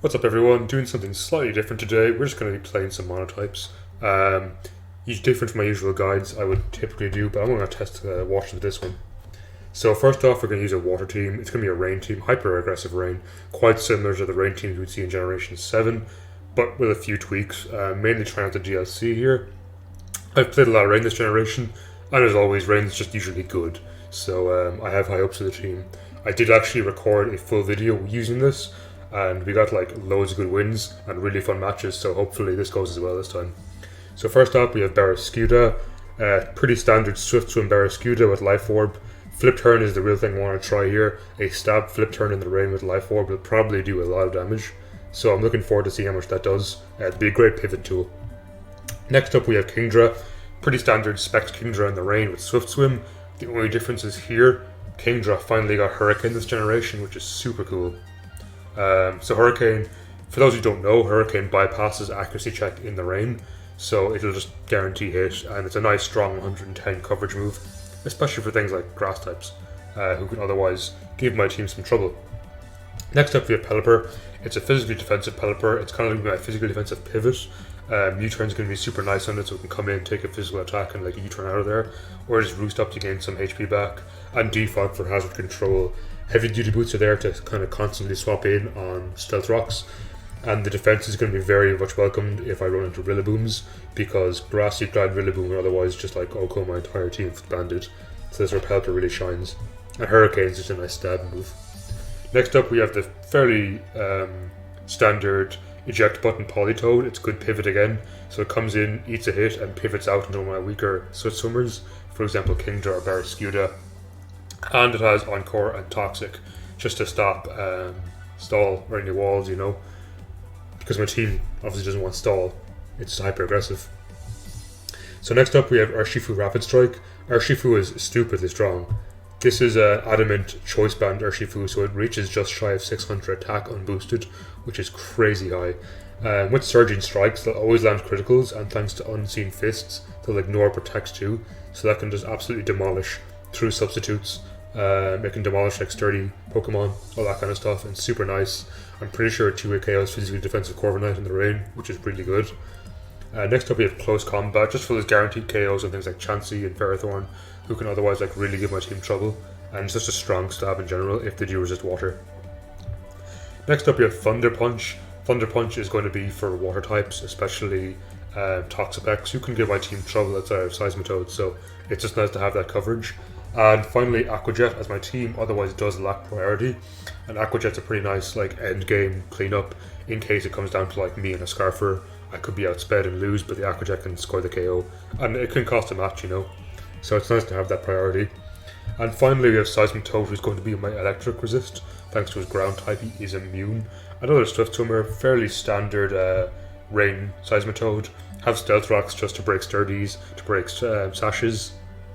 What's up everyone, doing something slightly different today. We're just going to be playing some monotypes. Different from my usual guides I would typically do, but I'm going to test watch with this one. So first off, we're going to use a water team. It's going to be a rain team, hyper-aggressive rain, quite similar to the rain teams we'd see in Generation 7, but with a few tweaks, mainly trying out the DLC here. I've played a lot of rain this generation, and as always, rain is just usually good, so I have high hopes for the team. I did actually record a full video using this, and we got like loads of good wins and really fun matches, so hopefully this goes as well this time. So first up we have Barraskewda, pretty standard Swift Swim Barraskewda with Life Orb. Flip turn is the real thing I want to try here. A stab flip turn in the rain with Life Orb will probably do a lot of damage, so I'm looking forward to seeing how much that does. It'd be a great pivot tool. Next up we have Kingdra, pretty standard Spec Kingdra in the rain with Swift Swim. The only difference is here, Kingdra finally got Hurricane this generation, which is super cool. So Hurricane, for those who don't know, Hurricane bypasses accuracy check in the rain, so it'll just guarantee hit, and it's a nice strong 110 coverage move, especially for things like grass types, who can otherwise give my team some trouble. Next up we have Pelipper. It's a physically defensive Pelipper. It's kind of like my physically defensive pivot. U-turn's going to be super nice on it, so it can come in, take a physical attack and like a U-turn out of there, or just roost up to gain some HP back, and defog for hazard control. Heavy duty boots are there to kind of constantly swap in on stealth rocks, and the defense is going to be very much welcomed if I run into Rillabooms, because Grassy Glide Rillaboom would otherwise just like OHKO my entire team with Bandit, so this Repelper really shines. And Hurricane's just a nice stab move. Next up we have the fairly standard eject button Polytoad. It's good pivot again, so it comes in, eats a hit, and pivots out into one of my weaker Swift Swimmers, for example Kingdra or Barraskewda. And it has Encore and Toxic, just to stop stall or any walls, you know, because my team obviously doesn't want stall, it's hyper aggressive. So next up we have Urshifu Rapid Strike. Urshifu is stupidly strong. This is a Adamant Choice Band Urshifu, so it reaches just shy of 600 attack unboosted, which is crazy high. With Surging Strikes, they'll always land criticals, and thanks to Unseen Fists, they'll ignore Protect too, so that can just absolutely demolish through substitutes. It can demolish like sturdy Pokemon, all that kind of stuff, and super nice. I'm pretty sure 2-hit KOs physically defensive Corviknight in the rain, which is really good. Next up we have Close Combat, just for those guaranteed KOs on things like Chansey and Ferrothorn, who can otherwise like really give my team trouble, and it's just a strong stab in general if they do resist water. Next up we have Thunder Punch. Thunder Punch is going to be for water types, especially Toxapex, who can give my team trouble outside of Seismitoad, so it's just nice to have that coverage. And finally Aqua Jet, as my team otherwise does lack priority, and Aqua Jet's a pretty nice like end game cleanup in case it comes down to like me and a Scarfer. I could be outsped and lose, but the Aqua Jet can score the KO, and it can cost a match, you know, so it's nice to have that priority. And finally we have Seismitoad, who's going to be my electric resist, thanks to his ground type. He is immune. Another Swift Swimmer, fairly standard rain Seismitoad. Have Stealth Rocks just to break sturdies, to break sashes,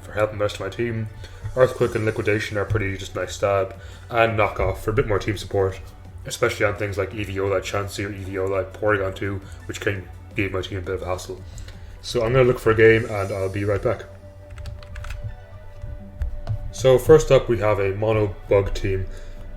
for helping the rest of my team. Earthquake and Liquidation are pretty just nice stab, and Knockoff for a bit more team support, especially on things like EVO like Chansey or EVO like Porygon 2, which can give my team a bit of a hassle. So I'm going to look for a game and I'll be right back. So first up we have a mono bug team.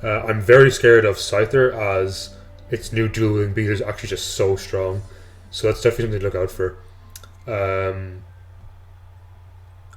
I'm very scared of Scyther, as its new dual wing beat is actually just so strong, so that's definitely something to look out for.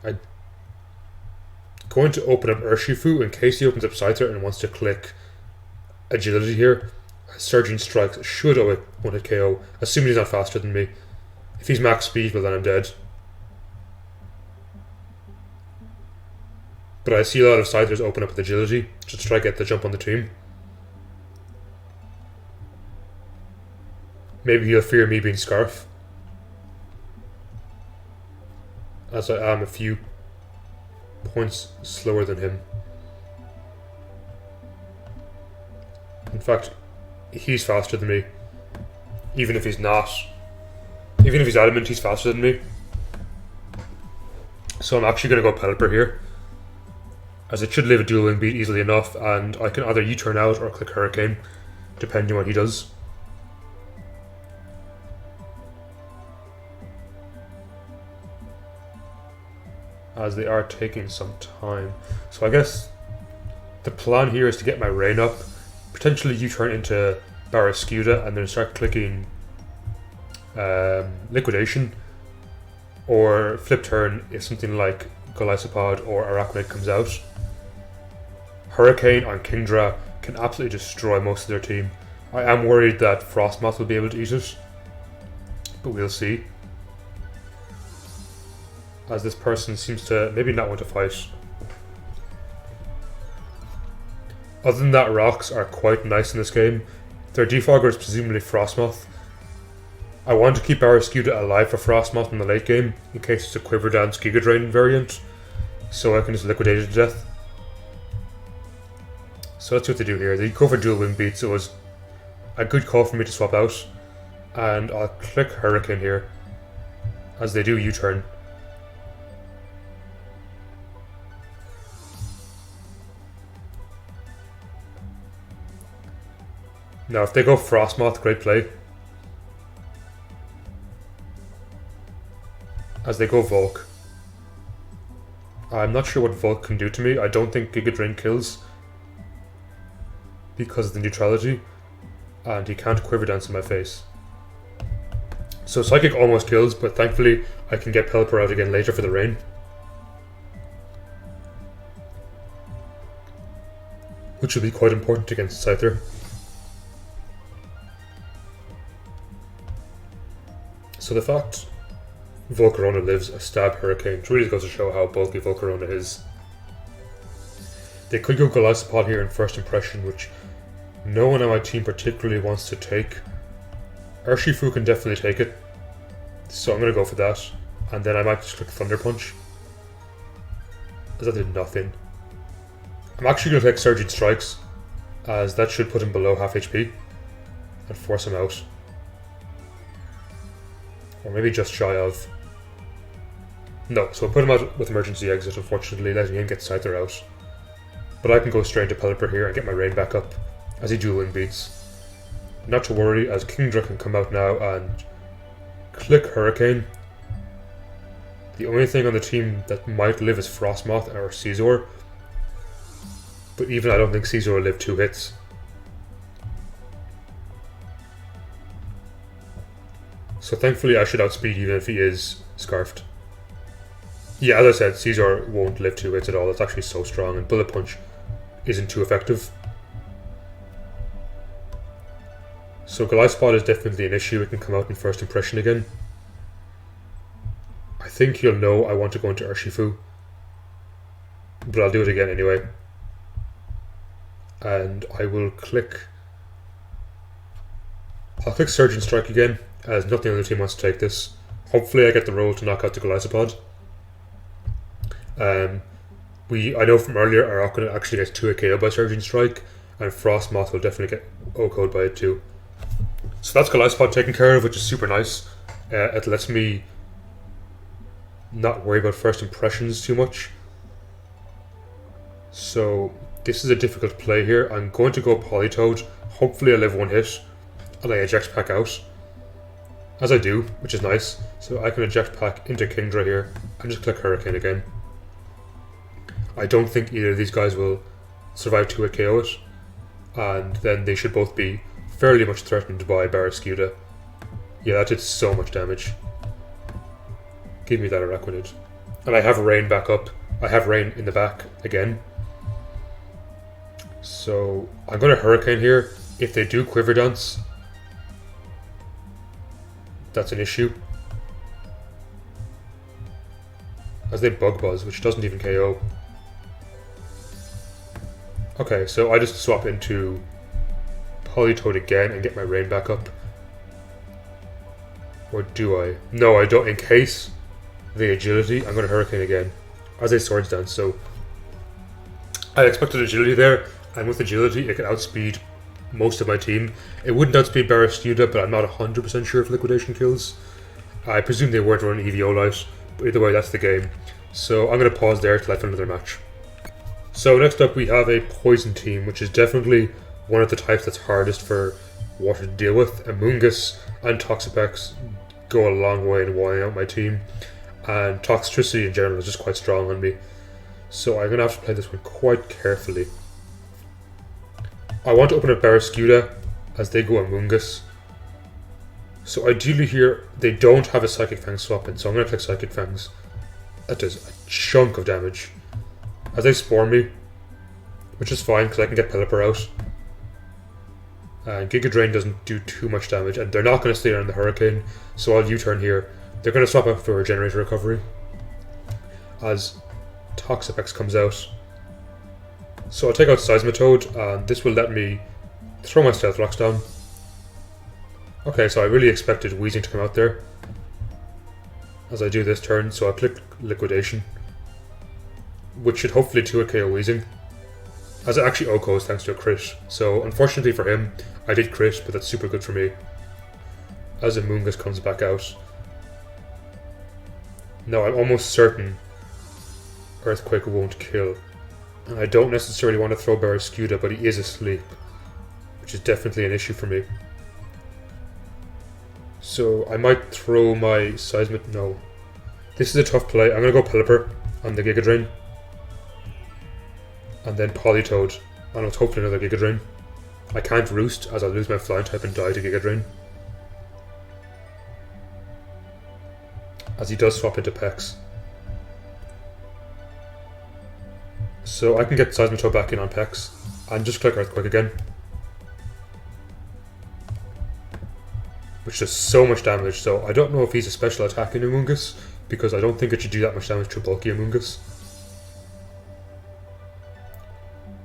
I'm going to open up Urshifu in case he opens up Scyther and wants to click Agility here. Surging Strikes should one hit KO, assuming he's not faster than me. If he's max speed, well then I'm dead. But I see a lot of Scythers open up with Agility, just to try to get the jump on the team. Maybe he'll fear me being Scarf, as I am a few points slower than him. In fact, he's faster than me. Even if he's adamant, he's faster than me. So I'm actually going to go Pelipper here, as it should live a dual wing beat easily enough, and I can either U-turn out or click Hurricane, depending on what he does. As they are taking some time. So I guess the plan here is to get my rain up, potentially U-turn into Barraskewda and then start clicking Liquidation, or flip turn if something like Golisopod or Arachnid comes out. Hurricane on Kingdra can absolutely destroy most of their team. I am worried that Frostmoth will be able to eat it, but we'll see. As this person seems to maybe not want to fight. Other than that, rocks are quite nice in this game. Their defogger is presumably Frostmoth. I want to keep Barraskewda alive for Frostmoth in the late game, in case it's a Quiver Dance Giga Drain variant, so I can just liquidate it to death. So let's see what they do here. They go for dual wing beats, so it was a good call for me to swap out. And I'll click Hurricane here, as they do U-turn. Now if they go Frostmoth, great play. As they go Volk. I'm not sure what Volk can do to me. I don't think Giga Drain kills because of the neutrality, and he can't Quiver Dance in my face. So Psychic almost kills, but thankfully I can get Pelipper out again later for the rain. Which will be quite important against Scyther. So the fact Volcarona lives a stab Hurricane really goes to show how bulky Volcarona is. They could go Golisopod here in first impression, which no one on my team particularly wants to take. Urshifu can definitely take it, so I'm going to go for that, and then I might just click Thunder Punch, as that did nothing. I'm actually going to take Surging Strikes, as that should put him below half HP, and force him out. Or maybe just shy of. No, so I'll put him out with Emergency Exit, unfortunately, letting him get Scyther out. But I can go straight into Pelipper here and get my rain back up, as he dual wing beats. Not to worry, as Kingdra can come out now and click Hurricane. The only thing on the team that might live is Frostmoth or Caesar, but even I don't think Caesar will live 2 hits. So thankfully I should outspeed even if he is Scarfed. Yeah, as I said, Caesar won't live 2 hits at all. It's actually so strong, and Bullet Punch isn't too effective. So Golisopod is definitely an issue. It can come out in first impression again. I think he'll know I want to go into Urshifu, but I'll do it again anyway. And I will click... I'll click Surgeon Strike again, as nothing on the team wants to take this. Hopefully I get the roll to knock out the Golisopod. I know from earlier Arachnid actually gets 2 KO by Surging Strike, and Frostmoth will definitely get OHKO'd by it too. So that's Golisopod taken care of, which is super nice. It lets me not worry about first impressions too much. So this is a difficult play here. I'm going to go Politoed. Hopefully I live 1 hit, and I eject pack out. As I do, which is nice. So I can eject pack into Kingdra here, and just click Hurricane again. I don't think either of these guys will survive 2-hit KO it, and then they should both be fairly much threatened by Barraskewda. Yeah, that did so much damage. Give me that Arachnid. And I have Rain back up. I have Rain in the back again. So I'm going to Hurricane here. If they do Quiver Dance, that's an issue. As they Bug Buzz, which doesn't even KO. Okay, so I just swap into Politoed again and get my Rain back up. Or do I? No, I don't. In case the Agility, I'm going to Hurricane again. As a Swords Dance, so I expected Agility there, and with Agility it can outspeed most of my team. It wouldn't outspeed Barraskewda, but I'm not 100% sure if Liquidation kills. I presume they weren't running EVO Light, but either way, that's the game. So I'm going to pause there till I find another match. So next up we have a Poison team, which is definitely one of the types that's hardest for Water to deal with. Amoonguss and Toxapex go a long way in wiping out my team, and Toxtricity in general is just quite strong on me. So I'm going to have to play this one quite carefully. I want to open up Barraskewda, as they go Amoongus. So ideally here, they don't have a Psychic Fang swap in, so I'm going to click Psychic Fangs. That does a chunk of damage. As they Spore me, which is fine because I can get Pelipper out. And Giga Drain doesn't do too much damage, and they're not going to stay on the Hurricane, so I'll U-turn here. They're going to swap out for Regenerator Recovery as Toxapex comes out. So I'll take out Seismitoad, and this will let me throw my Stealth Rocks down. Okay, so I really expected Weezing to come out there as I do this turn, so I'll click Liquidation, which should hopefully 2-hit KO Weezing, as it actually OHKOs thanks to a crit. So unfortunately for him, I did crit, but that's super good for me. As Amoongus comes back out. Now I'm almost certain Earthquake won't kill, and I don't necessarily want to throw Barraskewda, but he is asleep, which is definitely an issue for me. So I might throw my Seismit. No. This is a tough play. I'm going to go Pelipper on the Giga Drain. And then Politoed. And hopefully another Giga Drain. I can't Roost as I'll lose my Flying type and die to Giga Drain. As he does swap into Pex. So I can get Seismitoad back in on Pex. And just click Earthquake again. Which does so much damage, so I don't know if he's a special attack in Amoongus, because I don't think it should do that much damage to a bulky Amoongus.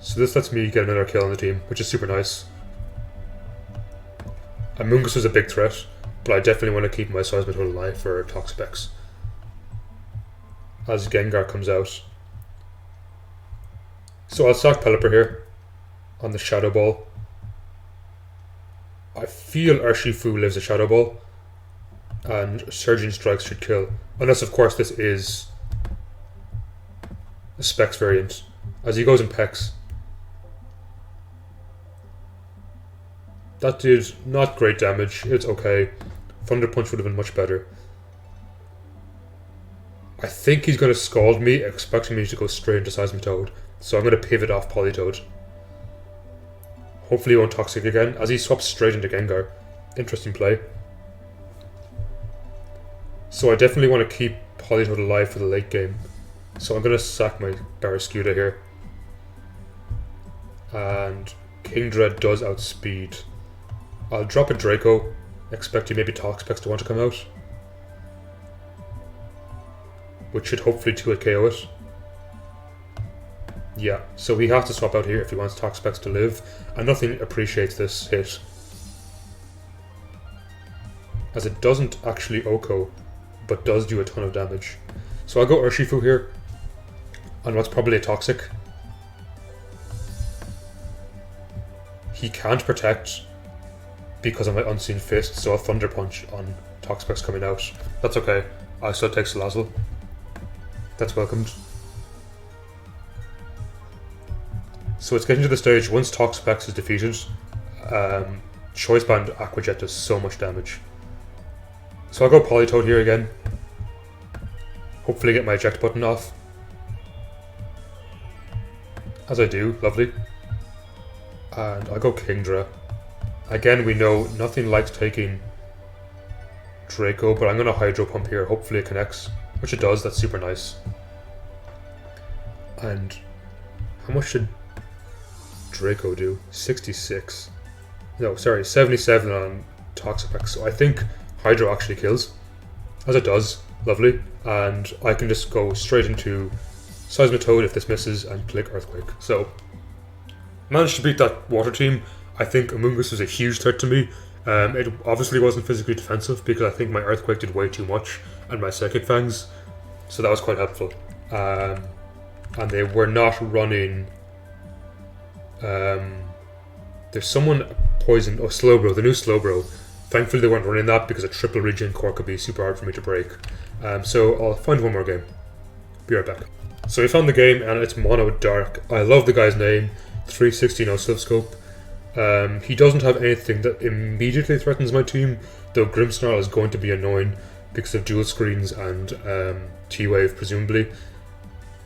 So this lets me get another kill on the team, which is super nice. Amoongus was a big threat, but I definitely want to keep my Seismitoad alive for Toxapex. As Gengar comes out. So I'll sack Pelipper here on the Shadow Ball. I feel Urshifu lives a Shadow Ball, and Surging Strikes should kill. Unless, of course, this is a Specs variant. As he goes in Pex. That did not great damage, it's okay. Thunder Punch would have been much better. I think he's going to Scald me, expecting me to go straight into Seismitoad, so I'm going to pivot off Politoed. Hopefully he won't Toxic again, as he swaps straight into Gengar. Interesting play. So I definitely want to keep Politoed alive for the late game. So I'm going to sack my Barraskewda here. And Kingdra does outspeed. I'll drop a Draco, expecting maybe Toxapex to want to come out. Which should hopefully 2-hit KO it. Yeah, so he has to swap out here if he wants Toxapex to live, and nothing appreciates this hit. As it doesn't actually OHKO, but does do a ton of damage. So I'll go Urshifu here, on what's probably a Toxic. He can't protect because of my Unseen Fist, so I'll Thunder Punch on Toxapex coming out. That's okay, I still take Salazzle. That's welcomed. So it's getting to the stage, once Toxapex is defeated, Choice Band Aqua Jet does so much damage. So I'll go Politoed here again. Hopefully get my eject button off. As I do, lovely. And I'll go Kingdra. Again, we know nothing likes taking Draco, but I'm going to Hydro Pump here, hopefully it connects. Which it does, that's super nice. And how much should Draco do? 66. No, sorry, 77 on Toxapex. So I think Hydro actually kills. As it does, lovely. And I can just go straight into Seismitoad if this misses and click Earthquake. So, managed to beat that water team. I think Amoongus was a huge threat to me. It obviously wasn't physically defensive because I think my Earthquake did way too much and my Psychic Fangs. So that was quite helpful. And they were not running... there's someone poisoned... Oh, Slowbro, the new Slowbro. Thankfully they weren't running that because a triple regen core could be super hard for me to break. So I'll find one more game. Be right back. So we found the game and it's Mono Dark. I love the guy's name. 360 no Silph Scope. He doesn't have anything that immediately threatens my team, though Grimmsnarl is going to be annoying because of dual screens and T-Wave presumably.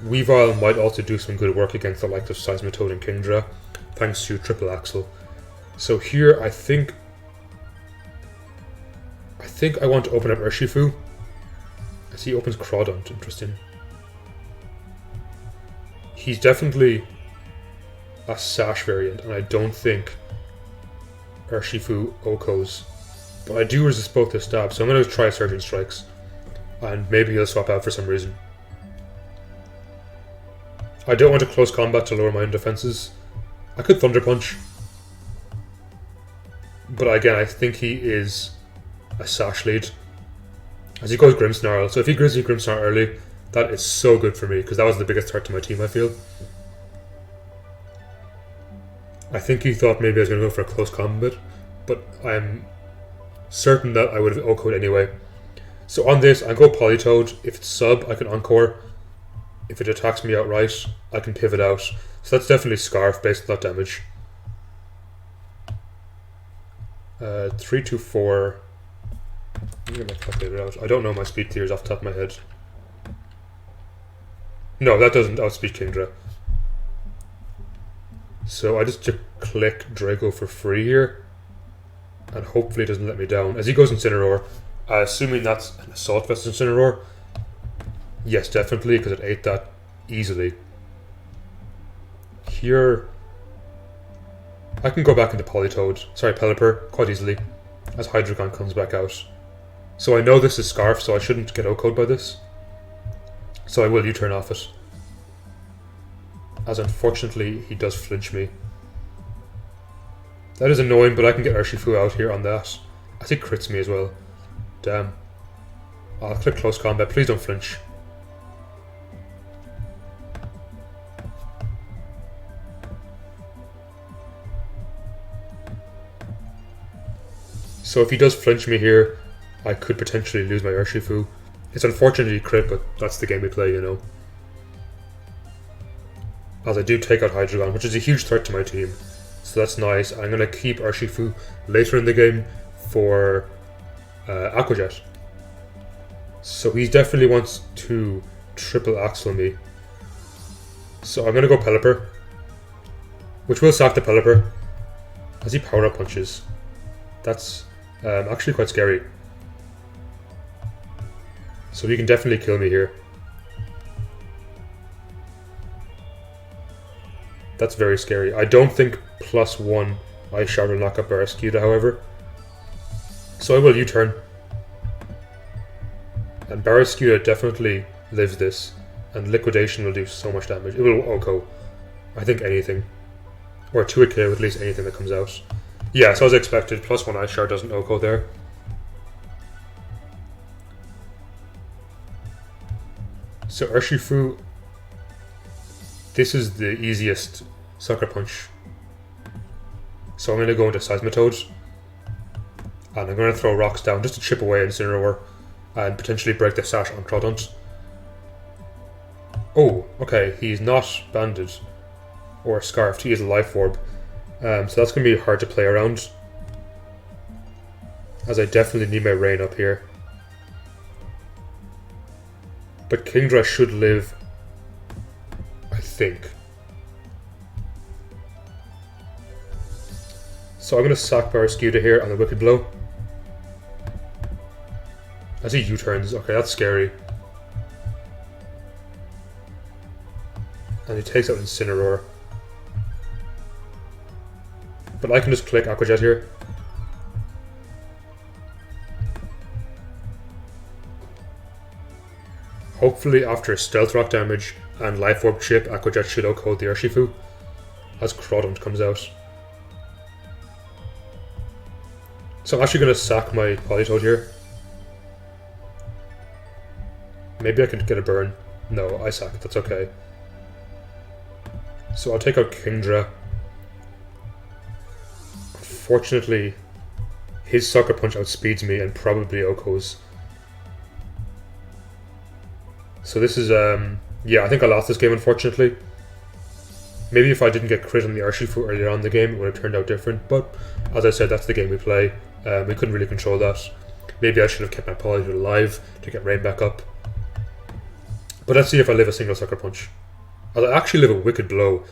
Weavile might also do some good work against the likes of Seismitoad and Kingdra, thanks to Triple Axle. So here, I think I want to open up Urshifu. As he opens Crawdont, interesting. He's definitely a Sash variant, and I don't think Urshifu Okos. But I do resist both the stabs, so I'm going to try Surging Strikes. And maybe he'll swap out for some reason. I don't want to close combat to lower my own defenses. I could Thunder Punch. But again, I think he is a Sash lead. As he goes Grimmsnarl. So if he Grizzly Grimmsnarl early, that is so good for me, because that was the biggest threat to my team, I feel. I think he thought maybe I was going to go for a close combat, but I'm certain that I would have OHKO'd anyway. So on this, I go Politoed. If it's sub, I can Encore. If it attacks me outright, I can pivot out. So that's definitely Scarf based on that damage. 3, 2, 4. Let me get my calculator out. I don't know my speed tiers off the top of my head. No, that doesn't outspeed Kingdra. So I just click Draco for free here. And hopefully it doesn't let me down. As he goes Incineroar, assuming that's an Assault Vest Incineroar. Yes, definitely, because it ate that easily. Here, I can go back into Pelipper, quite easily, as Hydreigon comes back out. So I know this is Scarf, so I shouldn't get OHKO'd by this. So I will U-turn off it. As unfortunately, he does flinch me. That is annoying, but I can get Urshifu out here on that. I think crits me as well. Damn. I'll click Close Combat, please don't flinch. So if he does flinch me here, I could potentially lose my Urshifu. It's unfortunately crit, but that's the game we play, you know. As I do take out Hydreigon, which is a huge threat to my team. So that's nice. I'm going to keep Urshifu later in the game for Aqua Jet. So he definitely wants to triple Axle me. So I'm going to go Pelipper, which will sack the Pelipper as he power up punches. That's actually quite scary. So he can definitely kill me here. That's very scary. I don't think +1 Ice Shard will knock up Barraskewda, however. So I will U-turn. And Barraskewda definitely lives this. And Liquidation will do so much damage. It will OHKO. I think anything. Or 2-hit KO with at least anything that comes out. Yeah, so as expected, +1 Ice Shard doesn't OHKO there. So Urshifu, this is the easiest Sucker Punch. So I'm going to go into Seismitoad. And I'm going to throw rocks down just to chip away Incineroar. And potentially break the Sash on Crawdont. Oh, okay, he's not banded. Or scarfed, he is a Life Orb. So that's going to be hard to play around. As I definitely need my Rain up here. But Kingdra should live, I think. So I'm going to sack Barraskewda here on the Wicked Blow. As he U-turns. Okay, that's scary. And he takes out Incineroar. But I can just click Aqua Jet here. Hopefully after Stealth Rock damage and Life Orb chip, Aqua Jet should OHKO the Urshifu as Crawdont comes out. So I'm actually going to sack my Politoed here. Maybe I can get a burn. No, I sack it, that's okay. So I'll take out Kingdra. Unfortunately, his Sucker Punch outspeeds me and probably OHKOs. So this is, yeah, I think I lost this game, unfortunately. Maybe if I didn't get crit on the Urshifu earlier on in the game, it would have turned out different. But, as I said, that's the game we play. We couldn't really control that. Maybe I should have kept my Politoed alive to get Rain back up. But let's see if I live a single Sucker Punch. I actually live a Wicked Blow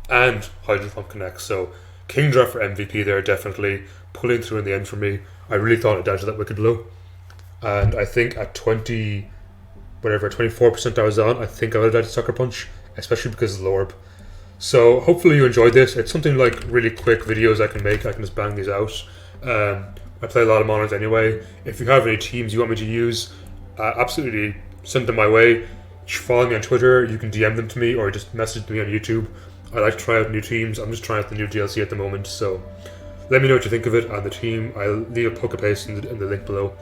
and Hydro Pump connects, so King draft for MVP there, definitely pulling through in the end for me. I really thought it down to that wicked blow, and I think at 24% I was on, I think I would have died to Sucker Punch, especially because of the Lorb. So hopefully you enjoyed this. It's something like really quick videos I can make. I can just bang these out. I play a lot of monos anyway. If you have any teams you want me to use, absolutely send them my way. Follow me on Twitter. You can DM them to me or just message me on YouTube. I like to try out new teams. I'm just trying out the new DLC at the moment. So let me know what you think of it and the team. I'll leave a poke paste in the link below.